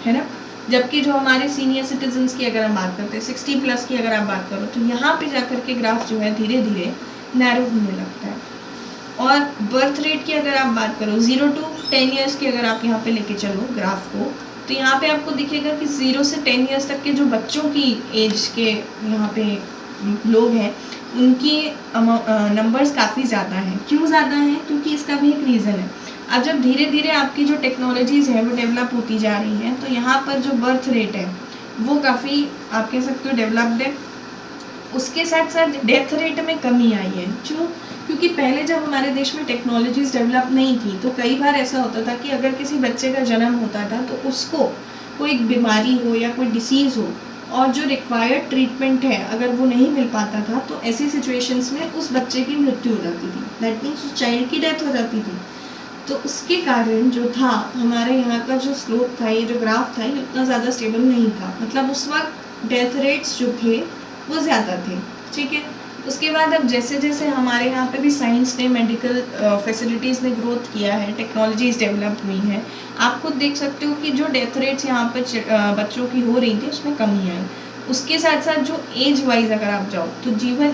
Speaker 1: है ना। जबकि जो हमारे सीनियर सिटीजन्स की अगर हम बात करते हैं, 60 प्लस की अगर आप बात करो, तो यहाँ पे जाकर के ग्राफ जो है धीरे धीरे नैरो होने लगता है। और बर्थ रेट की अगर आप बात करो, 0 to 10 ईयर्स की अगर आप यहाँ पे लेके चलो ग्राफ को, तो यहाँ पे आपको दिखेगा कि 0 से 10 ईयर्स तक के जो बच्चों की एज के यहाँ पे लोग हैं, उनकी नंबर्स काफ़ी ज़्यादा हैं। क्यों ज़्यादा हैं? क्योंकि इसका भी एक रीज़न है। अब जब धीरे धीरे आपकी जो टेक्नोलॉजीज़ हैं वो डेवलप होती जा रही हैं, तो यहाँ पर जो बर्थ रेट है वो काफ़ी, आप कह सकते हो, डेवलप्ड है। उसके साथ साथ डेथ रेट में कमी आई है। क्यों? क्योंकि पहले जब हमारे देश में टेक्नोलॉजीज़ डेवलप नहीं थी, तो कई बार ऐसा होता था कि अगर किसी बच्चे का जन्म होता था तो उसको कोई बीमारी हो या कोई डिसीज़ हो, और जो रिक्वायर्ड ट्रीटमेंट है अगर वो नहीं मिल पाता था, तो ऐसी सिचुएशंस में उस बच्चे की मृत्यु हो जाती थी। दैट मीन्स उस चाइल्ड की डेथ हो जाती थी। तो उसके कारण जो था, हमारे यहाँ का जो स्लोप था, ये जो ग्राफ था, ये उतना ज़्यादा स्टेबल नहीं था। मतलब उस वक्त डेथ रेट्स जो थे वो ज़्यादा थे, ठीक है। उसके बाद अब जैसे जैसे हमारे यहाँ पे भी साइंस ने, मेडिकल फैसिलिटीज़ ने ग्रोथ किया है, टेक्नोलॉजीज़ डेवलप हुई हैं, आप खुद देख सकते हो कि जो डेथ रेट्स यहाँ पर बच्चों की हो रही थी उसमें कमी आई। उसके साथ साथ जो एज वाइज अगर आप जाओ, तो जीवन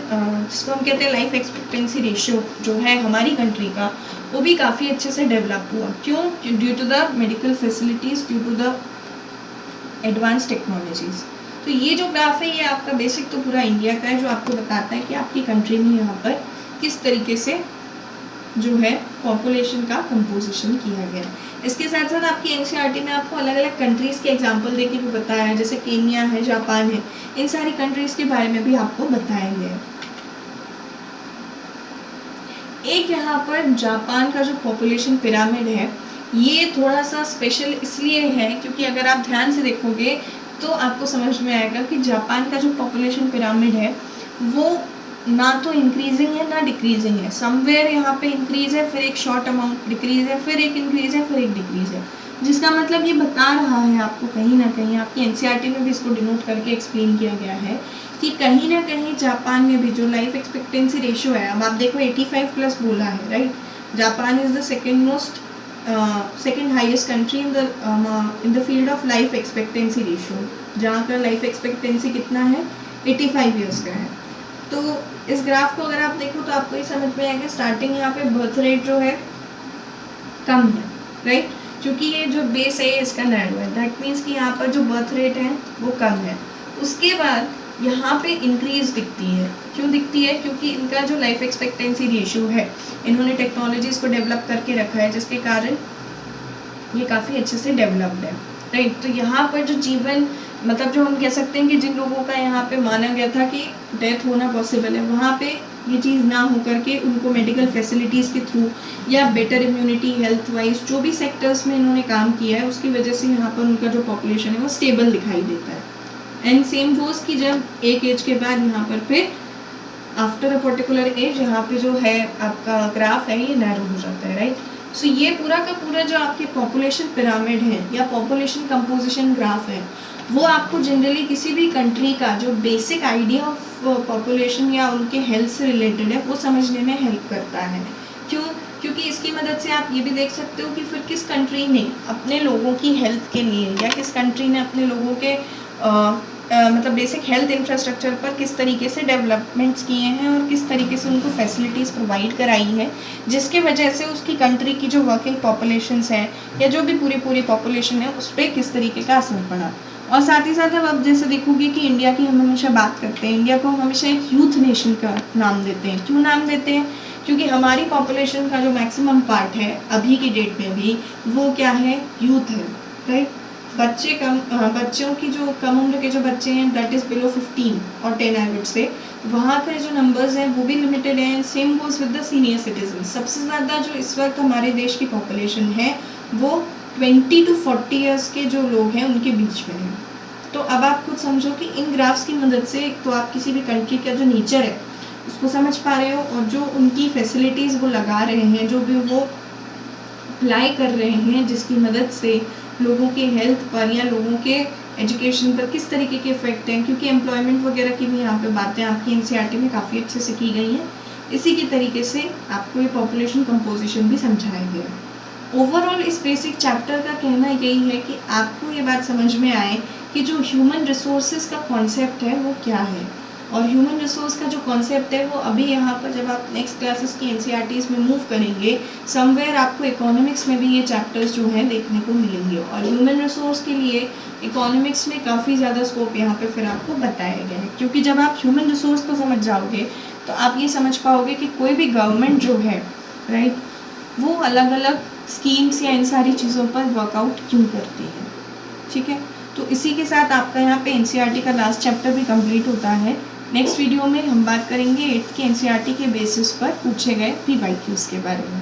Speaker 1: जिसको हम कहते हैं लाइफ एक्सपेक्टेंसी रेशियो जो है हमारी कंट्री का, वो भी काफ़ी अच्छे से डेवलप हुआ। क्यों? Due to the medical facilities, due to the advance technologies. तो ये जो ग्राफ है ये आपका बेसिक तो पूरा इंडिया का है, जो आपको बताता है कि आपकी कंट्री में यहाँ पर किस तरीके से जो है पॉपुलेशन का कंपोजिशन किया गया है। इसके साथ साथ आपकी एनसीईआरटी में आपको अलग अलग कंट्रीज़ के एग्जांपल देके भी बताया है, जैसे केन्या है, जापान है, इन सारी कंट्रीज़ के बारे में भी आपको बताया गया है। एक यहाँ पर जापान का जो पॉपुलेशन पिरामिड है, ये थोड़ा सा स्पेशल इसलिए है क्योंकि अगर आप ध्यान से देखोगे तो आपको समझ में आएगा कि जापान का जो पॉपुलेशन पिरामिड है वो ना तो इंक्रीजिंग है ना डिक्रीजिंग है। समवेयर यहाँ पे इंक्रीज है, फिर एक शॉर्ट अमाउंट डिक्रीज है, फिर एक इंक्रीज है, फिर एक डिक्रीज है, जिसका मतलब ये बता रहा है आपको कहीं ना कहीं, आपकी एनसीईआरटी में भी इसको डिनोट करके एक्सप्लेन किया गया है कि कहीं ना कहीं जापान में भी जो लाइफ एक्सपेक्टेंसी रेशियो है, अब आप देखो 85 प्लस बोला है, right. Japan is the second highest country in the field of life expectancy ratio, जहाँ का लाइफ एक्सपेक्टेंसी कितना है, 85 ईयर्स का है। तो इस ग्राफ को अगर आप देखो तो आपको ये समझ में आएगा, स्टार्टिंग यहाँ पे बर्थ रेट जो है कम है, राइट, क्योंकि ये जो बेस है इसका नैरो है, दैट मीन्स कि यहाँ पर जो बर्थ रेट है वो कम है। उसके बाद यहाँ पे इंक्रीज दिखती है, क्यों दिखती है, क्योंकि इनका जो लाइफ एक्सपेक्टेंसी रेशियो है, इन्होंने टेक्नोलॉजीज़ को डेवलप करके रखा है जिसके कारण ये काफ़ी अच्छे से डेवलप्ड है, राइट। तो यहाँ पर जो जीवन मतलब जो हम कह सकते हैं कि जिन लोगों का यहाँ पे माना गया था कि डेथ होना पॉसिबल है, वहाँ पे ये चीज़ ना हो करके उनको मेडिकल फैसिलिटीज़ के थ्रू या बेटर इम्यूनिटी हेल्थ वाइज जो भी सेक्टर्स में इन्होंने काम किया है उसकी वजह से यहाँ पर उनका जो पॉपुलेशन है वो स्टेबल दिखाई देता है। एंड सेम गोज़ कि जब एक एज के बाद यहाँ पर फिर आफ्टर अ पर्टिकुलर एज यहाँ पे जो है आपका ग्राफ है ये नैरो हो जाता है, राइट। सो ये पूरा का पूरा जो आपके पॉपुलेशन पिरामिड है या पॉपुलेशन कंपोजिशन ग्राफ है वो आपको जनरली किसी भी कंट्री का जो बेसिक आइडिया ऑफ पॉपुलेशन या उनके हेल्थ से रिलेटेड है वो समझने में हेल्प करता है। क्यों? क्योंकि इसकी मदद से आप ये भी देख सकते हो कि फिर किस कंट्री ने अपने लोगों की हेल्थ के लिए या किस कंट्री ने अपने लोगों के मतलब बेसिक हेल्थ इंफ्रास्ट्रक्चर पर किस तरीके से डेवलपमेंट्स किए हैं और किस तरीके से उनको फैसिलिटीज़ प्रोवाइड कराई है, जिसके वजह से उसकी कंट्री की जो वर्किंग पॉपुलेशंस है या जो भी पूरी पॉपुलेशन है उस पर किस तरीके का असर पड़ा। और साथ ही साथ अब जैसे देखोगे कि इंडिया की हम हमेशा बात करते हैं, इंडिया को हम हमेशा एक यूथ नेशन का नाम देते हैं। क्यों नाम देते हैं? क्योंकि हमारी पॉपुलेशन का जो मैक्सिमम पार्ट है अभी की डेट में भी वो क्या है, यूथ है, राइट। बच्चों की जो कम उम्र के जो बच्चे हैं दैट इज़ बिलो 15 और 10 आई वुड से, वहाँ के जो नंबर्स हैं वो भी लिमिटेड हैं। Same goes with the senior citizen. सबसे ज़्यादा जो इस वक्त हमारे देश की पॉपुलेशन है वो 20 to 40 ईयर्स के जो लोग हैं उनके बीच में है। तो अब आप खुद समझो कि इन ग्राफ्स की मदद से एक तो आप किसी भी कंट्री का जो नेचर है उसको समझ पा रहे हो और जो उनकी फैसिलिटीज़ वो लगा रहे हैं, जो भी वो अप्लाई कर रहे हैं, जिसकी मदद से लोगों के हेल्थ पर या लोगों के एजुकेशन पर किस तरीके के इफेक्ट हैं। क्योंकि एम्प्लॉयमेंट वगैरह की भी यहाँ पे बातें आपकी एनसीईआरटी में काफ़ी अच्छे से की गई हैं। इसी के तरीके से आपको ये पॉपुलेशन कंपोजिशन भी समझाया गया है। ओवरऑल इस बेसिक चैप्टर का कहना यही है कि आपको ये बात समझ में आए कि जो ह्यूमन रिसोर्सेज का कॉन्सेप्ट है वो क्या है, और ह्यूमन रिसोर्स का जो कॉन्सेप्ट है वो अभी यहाँ पर जब आप नेक्स्ट क्लासेस की एनसीईआरटीज़ में मूव करेंगे समवेयर आपको इकोनॉमिक्स में भी ये चैप्टर्स जो हैं देखने को मिलेंगे। और ह्यूमन रिसोर्स के लिए इकोनॉमिक्स में काफ़ी ज़्यादा स्कोप यहाँ पे फिर आपको बताया गया है, क्योंकि जब आप ह्यूमन रिसोर्स को समझ जाओगे तो आप ये समझ पाओगे कि कोई भी गवर्नमेंट जो है, राइट, वो अलग अलग स्कीम्स या इन सारी चीज़ों पर वर्कआउट क्यों करती है। ठीक है, तो इसी के साथ आपका यहाँ पे एनसीईआरटी का लास्ट चैप्टर भी कंप्लीट होता है। नेक्स्ट वीडियो में हम बात करेंगे 8th के एनसीईआरटी के बेसिस पर पूछे गए PYQs के बारे में।